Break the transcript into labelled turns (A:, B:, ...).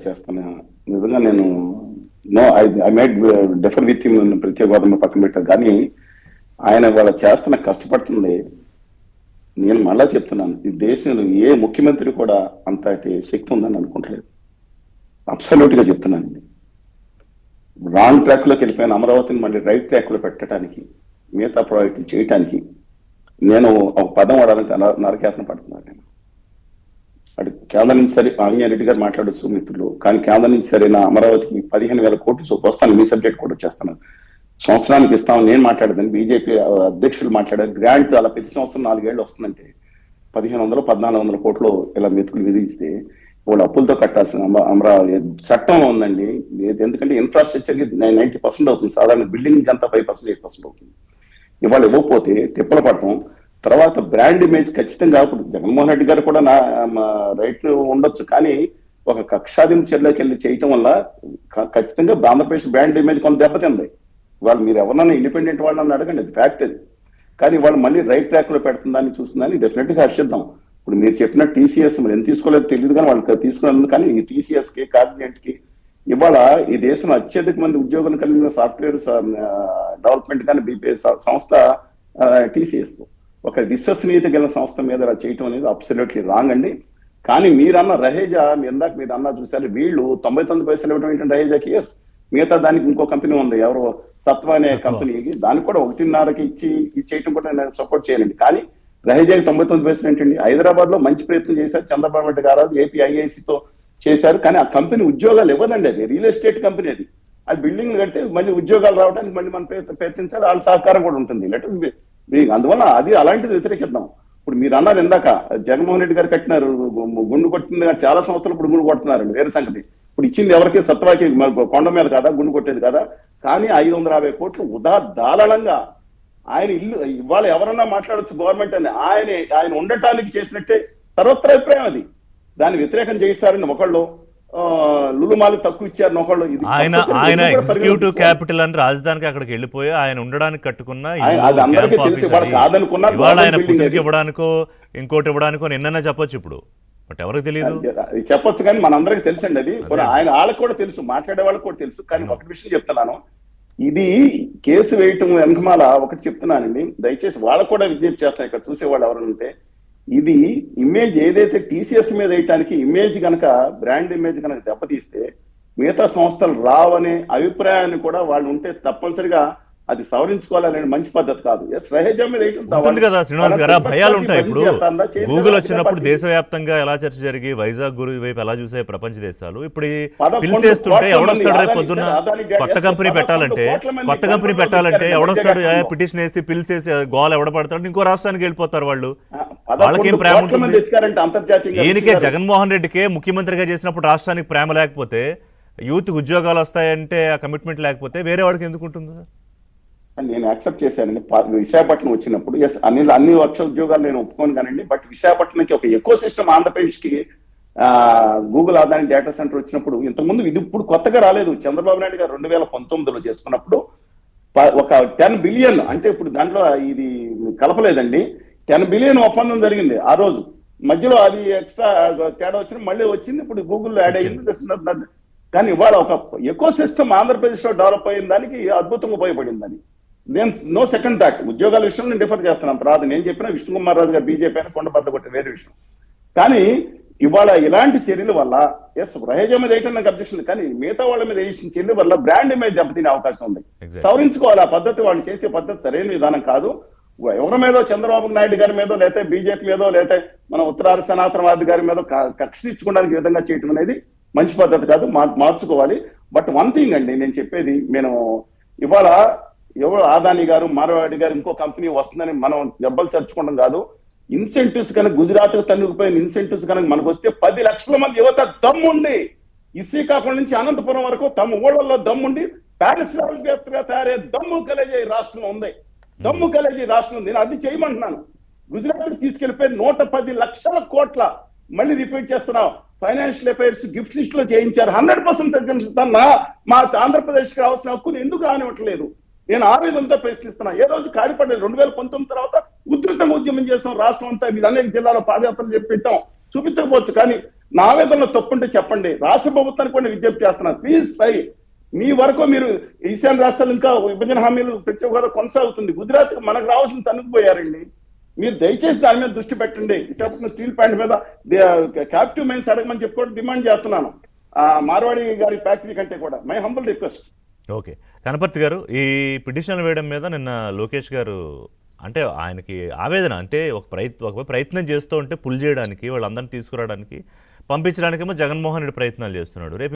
A: చేస్తాను. నిజంగా నేను no I made differ with ప్రత్యేక హోదా పక్కన పెట్టారు. కానీ ఆయన వాళ్ళ చేస్తున్న కష్టపడుతుంది. నేను మళ్ళా చెప్తున్నాను, ఈ దేశంలో ఏ ముఖ్యమంత్రి కూడా అంతటి శక్తి ఉందని అనుకుంటలేదు. అబ్సల్యూట్ గా చెప్తున్నానండి. రాంగ్ ట్రాక్ లోకి వెళ్ళిపోయిన అమరావతిని మళ్ళీ రైట్ ట్రాక్ లో పెట్టడానికి, మిగతా ప్రాజెక్టులు చేయటానికి నేను ఒక పదం వాడాలంటే నరకేతన పడుతున్నాను. నేను అటు కేంద్రం నుంచి సరే రెడ్డి గారు మాట్లాడచ్చు మిత్రులు, కానీ కేంద్రం నుంచి సరైన అమరావతికి 15,000 కోట్లు వస్తాను. మీ సబ్జెక్ట్ కూడా వచ్చేస్తాను. సంవత్సరానికి ఇస్తామని నేను మాట్లాడదని బీజేపీ అధ్యక్షులు మాట్లాడారు. గ్రాంట్ అలా ప్రతి సంవత్సరం 4 ఏళ్ళు వస్తుందంటే 1,500 1,400 కోట్లు ఇలా మెతుకులు విధిస్తే వాళ్ళు అప్పులతో కట్టాల్సిన అమరావతి చట్టం ఉందండి. ఎందుకంటే ఇన్ఫ్రాస్ట్రక్చర్కి 90% అవుతుంది. సాధారణ బిల్డింగ్ అంతా 5% 8% అవుతుంది. ఇవాళ ఇవ్వకపోతే తిప్పలు పడటం, తర్వాత బ్రాండ్ ఇమేజ్ ఖచ్చితంగా ఇప్పుడు జగన్మోహన్ రెడ్డి గారు కూడా రైట్ ఉండొచ్చు, కానీ ఒక కక్షాదిం చర్యలోకి వెళ్ళి చేయటం వల్ల ఖచ్చితంగా ఆంధ్రప్రదేశ్ బ్రాండ్ ఇమేజ్ కొంత దెబ్బతింది. వాళ్ళు మీరు ఎవరన్నా ఇండిపెండెంట్ వాళ్ళని అడగండి, అది ఫ్యాక్ట్ అది. కానీ వాళ్ళు మళ్ళీ రైట్ ట్రాక్ లో పెడుతుందని చూస్తుందని డెఫినెట్ గా హర్షిద్దాం. ఇప్పుడు మీరు చెప్పిన టీసీఎస్ మరి ఎంత తీసుకోలేదో తెలియదు, కానీ వాళ్ళు తీసుకున్నది. కానీ ఈ టీసీఎస్ కి కాగ్నిజెంట్ కి ఇవాళ ఈ దేశంలో అత్యధిక మంది ఉద్యోగులు కలిగిన సాఫ్ట్వేర్ డెవలప్మెంట్ కానీ బీపీఏ సంస్థ టీసీఎస్. ఒక విశ్వసనీయత కలిగిన సంస్థ మీద ఇలా చేయటం అనేది అబ్సల్యూట్లీ రాంగ్ అండి. కానీ మీరన్న రహేజా, ఇందాక మీరు అన్నా చూసారు, వీళ్ళు 99 పైసలు ఇవ్వడం ఏంటంటే రహేజాకి, ఎస్. మిగతా దానికి ఇంకో కంపెనీ ఉంది, ఎవరో సత్వ అనే కంపెనీకి, దానికి కూడా 1.5కి ఇచ్చి చేయటం కూడా నేను సపోర్ట్ చేయాలండి. కానీ రహేజాకి 99 పైసలు ఏంటండి? హైదరాబాద్ లో మంచి ప్రయత్నం చేశారు చంద్రబాబు నాయుడు గారు, ఏపీ ఐఐసితో చేశారు. కానీ ఆ కంపెనీ ఉద్యోగాలు ఇవ్వదండి. అది రియల్ ఎస్టేట్ కంపెనీ. అది బిల్డింగ్లు కడితే మళ్ళీ ఉద్యోగాలు రావడానికి మళ్ళీ మనం ప్రయత్నించాలి. వాళ్ళ సహకారం కూడా ఉంటుంది. లెటర్స్ అందువల్ల అది అలాంటిది వ్యతిరేకిద్దాం. ఇప్పుడు మీరు అన్నారు ఇందాక, జగన్మోహన్ రెడ్డి గారు కట్టినారు, గుండు కొట్టింది చాలా సంవత్సరాలు ఇప్పుడు గుండు కొడుతున్నారండి, వేరే సంగతి. ఇప్పుడు ఇచ్చింది ఎవరికి? సత్వాకి కొండ మీద కదా గుండు కొట్టేది కదా. కానీ 550 కోట్లు దాళంగా ఆయన ఇల్లు ఇవాళ ఎవరన్నా మాట్లాడచ్చు గవర్నమెంట్ అని, ఆయన ఉండటానికి చేసినట్టే సర్వత్ర అభిప్రాయం అది. దాన్ని వ్యతిరేకం చేయిస్తారని ఒకళ్ళు, లులుమాలు తక్కువ ఇచ్చారని ఒకళ్ళు.
B: ఆయన ఎగ్జిక్యూటివ్ క్యాపిటల్ అని రాజధానికి అక్కడికి వెళ్ళిపోయి ఆయన ఉండడానికి కట్టుకున్న
A: అది అందరికీ తెలిసి వాళ్ళు కాదనుకున్నారు.
B: ఆయన పుట్టినకి ఇవ్వడానికో ఇంకోటి ఇవ్వడానికో నిన్న చెప్పొచ్చు, ఇప్పుడు బట్ ఎవరికి తెలియదు
A: చెప్పొచ్చు. కానీ మనందరికి తెలుసండి అది. ఆయన వాళ్ళకి కూడా తెలుసు, మాట్లాడే వాళ్ళకి కూడా తెలుసు. కానీ ఒక విషయం చెప్తున్నాను, ఇది కేసు వేయటం వెనకమాల ఒకటి చెప్తున్నానండి, దయచేసి వాళ్ళకు కూడా విజ్ఞప్తి చేస్తాను ఇక్కడ చూసేవాళ్ళు ఎవరంటే, ఇది ఇమేజ్ ఏదైతే టీసీఎస్ మీద వేయటానికి ఇమేజ్ కనుక, బ్రాండ్ ఇమేజ్ కనుక దెబ్బతీస్తే మిగతా సంస్థలు రావనే అభిప్రాయాన్ని కూడా వాళ్ళు ఉంటే తప్పనిసరిగా అది సవరించుకోవాలనే మంచి పద్ధతి కాదు.
B: ఉంటుంది కదా శ్రీనివాస్ గారు, భయాలు ఉంటాయి. ఇప్పుడు గూగుల్ వచ్చినప్పుడు దేశవ్యాప్తంగా ఎలా చర్చ జరిగి వైజాగ్ గురి వైపు ఎలా చూసే ప్రపంచ దేశాలు, ఇప్పుడు పిలిచేస్తుంటే ఎవడొస్తాడు రేపు పొద్దున్న కొత్త కంపెనీ పెట్టాలంటే ఎవడొస్తాడు? పిటిషన్ వేసి పిలిచేసి గోల్ ఎవడపడతాడు, ఇంకో రాష్ట్రానికి వెళ్ళిపోతారు వాళ్ళు. వాళ్ళకేం ప్రేమ ఉంటుంది? ఈయనకే జగన్మోహన్ రెడ్డికే ముఖ్యమంత్రిగా చేసినప్పుడు రాష్ట్రానికి ప్రేమ లేకపోతే, యూత్ ఉద్యోగాలు వస్తాయంటే ఆ కమిట్మెంట్ లేకపోతే వేరే వాడికి ఎందుకు ఉంటుంది?
A: నేను యాక్సెప్ట్ చేశానండి. విశాఖపట్నం వచ్చినప్పుడు అన్ని వర్ష ఉద్యోగాలు నేను ఒప్పుకోను కానండి. బట్ విశాఖపట్నంకి ఒక ఎకో సిస్టమ్ ఆంధ్రప్రదేశ్ కి గూగుల్ ఆదాని డేటా సెంటర్ వచ్చినప్పుడు, ఇంతకుముందు ఇది ఇప్పుడు కొత్తగా రాలేదు. చంద్రబాబు నాయుడు గారు 2019లో చేసుకున్నప్పుడు ఒక 10 బిలియన్, అంటే ఇప్పుడు దాంట్లో ఇది కలపలేదండి, 10 బిలియన్ ఒప్పందం జరిగింది ఆ రోజు. మధ్యలో అది ఎక్స్ట్రా తేడా వచ్చిన మళ్ళీ వచ్చింది, ఇప్పుడు గూగుల్లో యాడ్ అయ్యింది. కానీ ఇవాళ ఒక ఎకో సిస్టమ్ ఆంధ్రప్రదేశ్ లో డెవలప్ అయిన దానికి అద్భుతంగా ఉపయోగపడిందని నేను నో సెకండ్ థాట్. ఉద్యోగాల విషయంలో నేను డిఫర్ చేస్తున్నాను. తర్వాత నేను చెప్పిన విష్ణుకుమార్ రాజు గారు బీజేపీ అని కొండ బద్ద కొట్టే వేరే విషయం. కానీ ఇవాళ ఇలాంటి చర్యల వల్ల, ఎస్ రహేజా మీద వేయటం నాకు అబ్జెక్షన్, కానీ మిగతా వాళ్ళ మీద వేసిన చర్యల వల్ల బ్రాండ్ ఇమేజ్ దెబ్బతినే అవకాశం ఉంది. సవరించుకోవాలి ఆ పద్ధతి. వాళ్ళు చేసే పద్ధతి సరైన విధానం కాదు. ఎవరి మీదో, చంద్రబాబు నాయుడు గారి మీదో, లేకపోతే బీజేపీ మీదో, లేకపోతే మన ఉత్తరాది సనాతనవాది గారి మీదో కక్ష తెచ్చుకోవడానికి విధంగా చేయటం అనేది మంచి పద్ధతి కాదు, మార్చుకోవాలి. బట్ వన్ థింగ్ అండి నేను చెప్పేది, నేను ఇవాళ ఎవరు ఆదాని గారు, మారవాడి గారు ఇంకో కంపెనీ వస్తుందని మనం దెబ్బలు చర్చుకోవడం కాదు. ఇన్సెంటివ్స్ కనుక గుజరాత్ కు తన్నుకుపోయిన ఇన్సెంటివ్స్ కనుక మనకు వస్తే 10 లక్షల మంది యువత దమ్ముండి శ్రీకాకుళం నుంచి అనంతపురం వరకు తమ ఊళ్ళల్లో దమ్ముండి పారిశ్రామికవేత్తగా తయారయ్యే దమ్ము కలిగే రాష్ట్రం ఉంది. దమ్ము కలిగే రాష్ట్రం ఉంది. నేను అది చేయమంటున్నాను. గుజరాత్ తీసుకెళ్లిపోయి 110 లక్షల కోట్ల, మళ్ళీ రిపీట్ చేస్తున్నాం, ఫైనాన్షియల్ అఫైర్స్ గిఫ్ట్ లిస్ట్ లో చేయించారు. 100% సర్జన్ మా ఆంధ్రప్రదేశ్ కి రావాల్సిన హక్కులు ఎందుకు రానివ్వట్లేదు? నేను ఆవేదనతో ప్రశ్నిస్తున్నా. ఏ రోజు కాడిపడ్డది? 2019 తర్వాత ఉధృతంగా ఉద్యమం చేస్తాం రాష్ట్రం అంతా. మీరు అనేక జిల్లాలో పాదయాత్రలు చెప్పి పెట్టాం, చూపించకపోవచ్చు. కానీ నా ఆవేదనలో తప్పుంటే చెప్పండి. రాష్ట్ర ప్రభుత్వానికి కూడా విజ్ఞప్తి చేస్తున్నాను, ప్లీజ్ ట్రై. మీ వరకు మీరు ఈశాన్య రాష్ట్రాలు ఇంకా విభజన హామీలు ప్రత్యేక హోదా కొనసాగుతుంది. గుజరాత్ మనకు రావాల్సిన తనుకుపోయారండి. మీరు దయచేసి దాని మీద దృష్టి పెట్టండి. విశాఖపట్నం స్టీల్ ప్లాంట్ మీద క్యాప్టివ్ మైన్స్ అడగమని చెప్పుకోవడం డిమాండ్ చేస్తున్నాను, మార్వాడి గారి ఫ్యాక్టరీ కంటే కూడా. My humble request.
B: Okay, Ganapati garu, ఈ పిటిషన్లు వేయడం మీద నిన్న లోకేష్ గారు అంటే ఆయనకి ఆవేదన, అంటే ఒక ప్రయత్నం చేస్తూ ఉంటే పుల్ చేయడానికి, వాళ్ళందరినీ తీసుకురావడానికి, పంపించడానికేమో జగన్మోహన్ రెడ్డి ప్రయత్నాలు చేస్తున్నాడు. రేపు